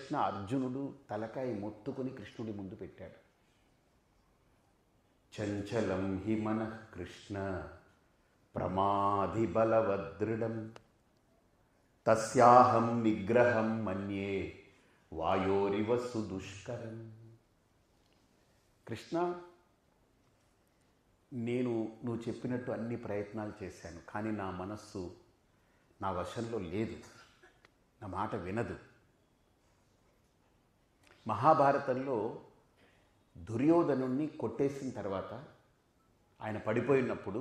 ప్రశ్న అర్జునుడు తలకాయ మొత్తుకుని కృష్ణుడి ముందు పెట్టాడు. చంచలం హి మనః కృష్ణ ప్రమాధి బలవదృఢం తస్యాహం నిగ్రహం మన్యే వాయోరివ సుదుష్కరం. కృష్ణ, నువ్వు చెప్పినట్టు అన్ని ప్రయత్నాలు చేశాను, కానీ నా మనస్సు నా వశంలో లేదు, నా మాట వినదు. మహాభారతంలో దుర్యోధనుణ్ణి కొట్టేసిన తర్వాత ఆయన పడిపోయినప్పుడు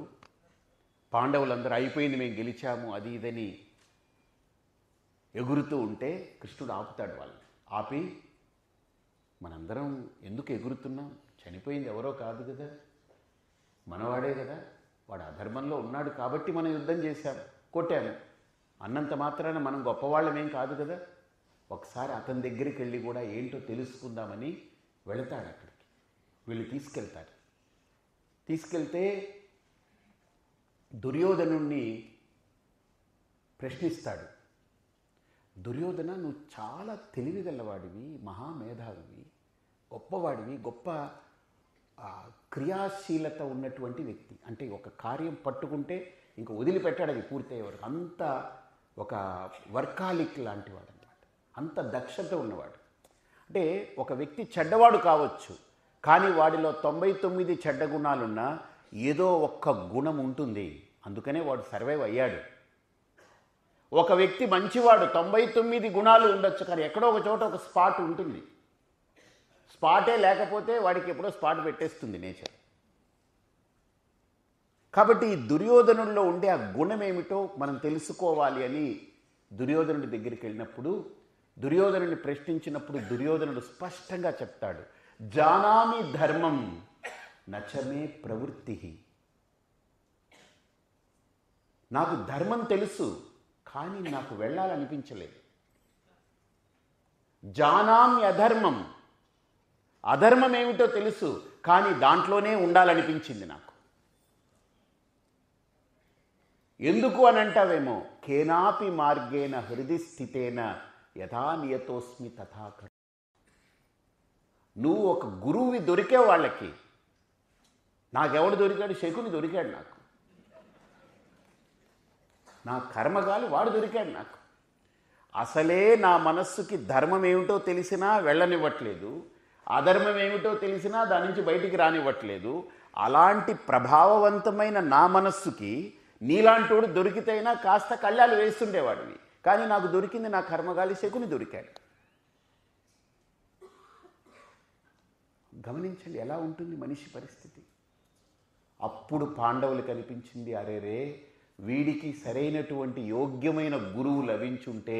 పాండవులందరూ అయిపోయింది, మేము గెలిచాము, అది ఇదని ఎగురుతూ ఉంటే కృష్ణుడు ఆపుతాడు వాళ్ళని. ఆపి, మనందరం ఎందుకు ఎగురుతున్నాం? చనిపోయింది ఎవరో కాదు కదా, మనవాడే కదా, వాడు అధర్మంలో ఉన్నాడు కాబట్టి మనం యుద్ధం చేశాం, కొట్టాము, అన్నంత మాత్రాన మనం గొప్పవాళ్ళమేం కాదు కదా. ఒకసారి అతని దగ్గరికి వెళ్ళి కూడా ఏంటో తెలుసుకుందామని వెళతాడు. అక్కడికి వీళ్ళు తీసుకెళ్తారు. తీసుకెళ్తే దుర్యోధనుణ్ణి ప్రశ్నిస్తాడు. దుర్యోధన, నువ్వు చాలా తెలివిగలవాడివి, మహామేధావివి, గొప్పవాడివి, గొప్ప క్రియాశీలత ఉన్నటువంటి వ్యక్తి. అంటే ఒక కార్యం పట్టుకుంటే ఇంక వదిలిపెట్టాడు అది పూర్తయ్యే వరకు. అంత ఒక వర్కాలిక్ లాంటి వాడు అన్నమాట, అంత దక్షత ఉన్నవాడు. అంటే ఒక వ్యక్తి చెడ్డవాడు కావచ్చు, కానీ వాడిలో 99 చెడ్డ గుణాలున్నా ఏదో ఒక్క గుణం ఉంటుంది, అందుకనే వాడు సర్వైవ్ అయ్యాడు. ఒక వ్యక్తి మంచివాడు, 99 గుణాలు ఉండొచ్చు, కానీ ఎక్కడో ఒక చోట ఒక స్పాట్ ఉంటుంది. స్పాటే లేకపోతే వాడికి ఎప్పుడో స్పాట్ పెట్టేస్తుంది నేచర్. కాబట్టి ఈ దుర్యోధనుల్లో ఉండే ఆ గుణం ఏమిటో మనం తెలుసుకోవాలి అని దుర్యోధనుడి దగ్గరికి వెళ్ళినప్పుడు, దుర్యోధనుడిని ప్రశ్నించినప్పుడు దుర్యోధనుడు స్పష్టంగా చెప్తాడు, జానామి ధర్మం నచమే ప్రవృత్తి. నాకు ధర్మం తెలుసు, కానీ నాకు వెళ్ళాలనిపించలేదు. జానామి అధర్మం, అధర్మం ఏమిటో తెలుసు, కానీ దాంట్లోనే ఉండాలనిపించింది నాకు. ఎందుకు అని అంటావేమో, కేనాపి మార్గేణ హృది స్థితేన యథా నియతోస్మి తథా కర్మ. నువ్వు ఒక గురువువి దొరికే వాళ్ళకి. నాకెవడు దొరికాడు? శకుని దొరికాడు నాకు. నా కర్మగాలి వాడు దొరికాడు నాకు. అసలే నా మనస్సుకి ధర్మం ఏమిటో తెలిసినా వెళ్ళనివ్వట్లేదు, అధర్మం ఏమిటో తెలిసినా దాని నుంచి బయటికి రానివ్వట్లేదు. అలాంటి ప్రభావవంతమైన నా మనస్సుకి నీలాంటోడు దొరికితేనా కాస్త కళ్ళాలు వేస్తుండేవాడివి, కానీ నాకు దొరికింది నా కర్మగాలి శకుని దొరికాడు. గమనించండి ఎలా ఉంటుంది మనిషి పరిస్థితి. అప్పుడు పాండవులకు అనిపించింది, అరేరే వీడికి సరైనటువంటి యోగ్యమైన గురువు లభించుంటే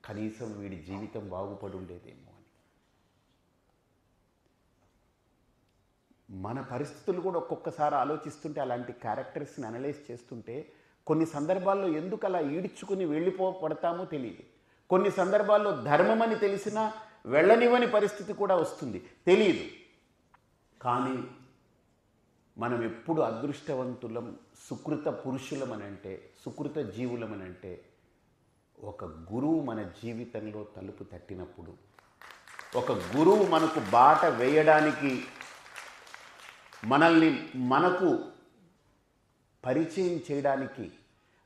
కనీసం వీడి జీవితం బాగుపడి ఉండేదేమో అని. మన పరిస్థితులు కూడా ఒక్కొక్కసారి ఆలోచిస్తుంటే, అలాంటి క్యారెక్టర్స్ని అనలైజ్ చేస్తుంటే, కొన్ని సందర్భాల్లో ఎందుకు అలా ఈడ్చుకుని వెళ్ళిపోబడతామో తెలియదు. కొన్ని సందర్భాల్లో ధర్మమని తెలిసినా వెళ్ళనివ్వని పరిస్థితి కూడా వస్తుంది, తెలియదు. కానీ మనం ఎప్పుడు అదృష్టవంతులం, సుకృత పురుషులమనంటే, సుకృత జీవులమనంటే, ఒక గురువు మన జీవితంలో తలుపు తట్టినప్పుడు, ఒక గురువు మనకు బాట వేయడానికి, మనకు పరిచయం చేయడానికి,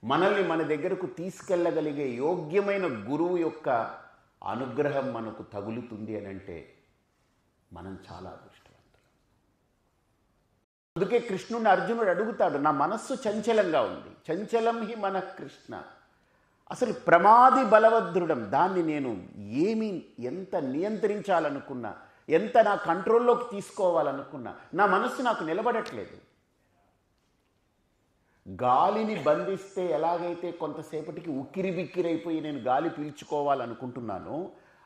మనల్ని మన దగ్గరకు తీసుకెళ్ళగలిగే యోగ్యమైన గురువు యొక్క అనుగ్రహం మనకు తగులుతుంది అని అంటే మనం చాలా అదృష్టవంతులం. అందుకే కృష్ణుని అర్జునుడు అడుగుతాడు, నా మనస్సు చంచలంగా ఉంది. చంచలం హి మన కృష్ణ, అసలు ప్రమాది బలవదృఢం, దాన్ని నేను ఎంత నియంత్రించాలనుకున్నా, ఎంత నా కంట్రోల్లోకి తీసుకోవాలనుకున్నా నా మనస్సు నాకు నిలబడట్లేదు. గాలిని బంధిస్తే ఎలాగైతే కొంతసేపటికి ఉక్కిరి బిక్కిరైపోయి నేను గాలి పీల్చుకోవాలనుకుంటున్నానో,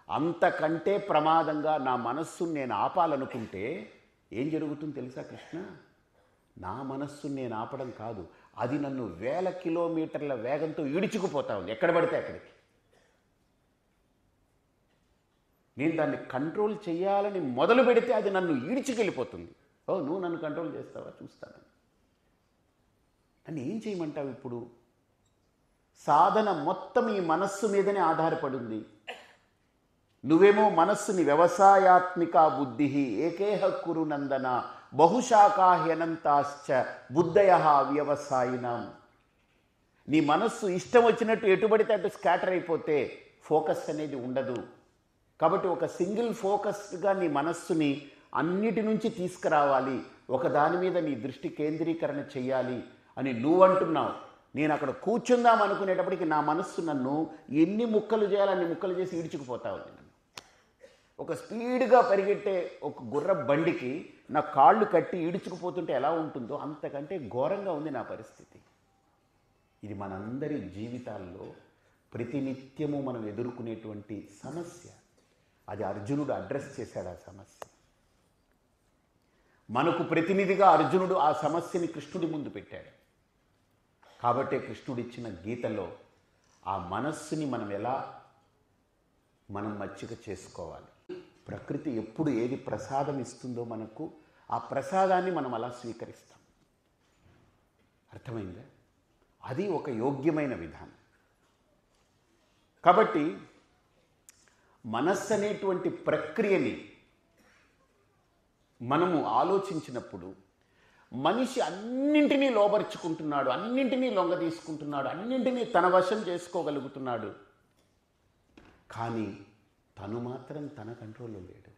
అంతకంటే ప్రమాదంగా నా మనస్సును నేను ఆపాలనుకుంటే ఏం జరుగుతుందో తెలుసా కృష్ణ? నా మనస్సును నేను ఆపడం కాదు, అది నన్ను 1000 కిలోమీటర్ల వేగంతో ఈడ్చుకుపోతా ఉంది ఎక్కడ పడితే అక్కడికి. నేను దాన్ని కంట్రోల్ చేయాలని మొదలు పెడితే అది నన్ను ఈడ్చుకెళ్ళిపోతుంది. ఓ నువ్వు నన్ను కంట్రోల్ చేస్తావా, చూస్తాను. నన్ను ఏం చేయమంటావు? ఇప్పుడు సాధన మొత్తం ఈ మనస్సు మీదనే ఆధారపడింది. నువ్వేమో మనస్సుని వ్యవసాయాత్మిక బుద్ధి ఏకేహ కురు నందన బహుశాఖాహ్యనంతాశ్చ బుద్ధయ వ్యవసాయినం. నీ మనస్సు ఇష్టం వచ్చినట్టు ఎటుబడితే అటు స్కాటర్ అయిపోతే ఫోకస్ అనేది ఉండదు. కాబట్టి ఒక సింగిల్ ఫోకస్గా నీ మనస్సుని అన్నిటి నుంచి తీసుకురావాలి, ఒక దాని మీద నీ దృష్టి కేంద్రీకరణ చెయ్యాలి అని నువ్వంటున్నావు. నేను అక్కడ కూర్చుందాం అనుకునేటప్పటికి నా మనస్సు నన్ను ఎన్ని ముక్కలు చేయాలి అన్ని ముక్కలు చేసి ఈడ్చుకుపోతా ఉంది. నన్ను ఒక స్పీడ్గా పరిగెట్టే ఒక గుర్ర బండికి నా కాళ్ళు కట్టి ఈడ్చుకుపోతుంటే ఎలా ఉంటుందో అంతకంటే ఘోరంగా ఉంది నా పరిస్థితి. ఇది మనందరి జీవితాల్లో ప్రతినిత్యము మనం ఎదుర్కొనేటువంటి సమస్య. అది అర్జునుడు అడ్రస్ చేశాడు ఆ సమస్య. మనకు ప్రతినిధిగా అర్జునుడు ఆ సమస్యని కృష్ణుడి ముందు పెట్టాడు. కాబట్టే కృష్ణుడు ఇచ్చిన గీతలో ఆ మనస్సుని మనం మచ్చిక చేసుకోవాలి. ప్రకృతి ఎప్పుడు ఏది ప్రసాదం ఇస్తుందో మనకు ఆ ప్రసాదాన్ని మనం అలా స్వీకరిస్తాం. అర్థమైందా? అది ఒక యోగ్యమైన విధానం. కాబట్టి మనస్సు అనేటువంటి ప్రక్రియని మనము ఆలోచించినప్పుడు మనిషి అన్నింటినీ లోబరుచుకుంటున్నాడు, అన్నింటినీ లొంగ తీసుకుంటున్నాడు, అన్నింటినీ తన వశం చేసుకోగలుగుతున్నాడు. కానీ తను మాత్రం తన కంట్రోల్లో లేడు,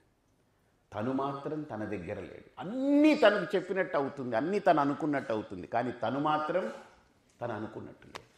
తను మాత్రం తన దగ్గర లేడు. అన్నీ తనకు చెప్పినట్టు అవుతుంది, అన్నీ తను అనుకున్నట్టు అవుతుంది, కానీ తను మాత్రం తను అనుకున్నట్టు లేదు.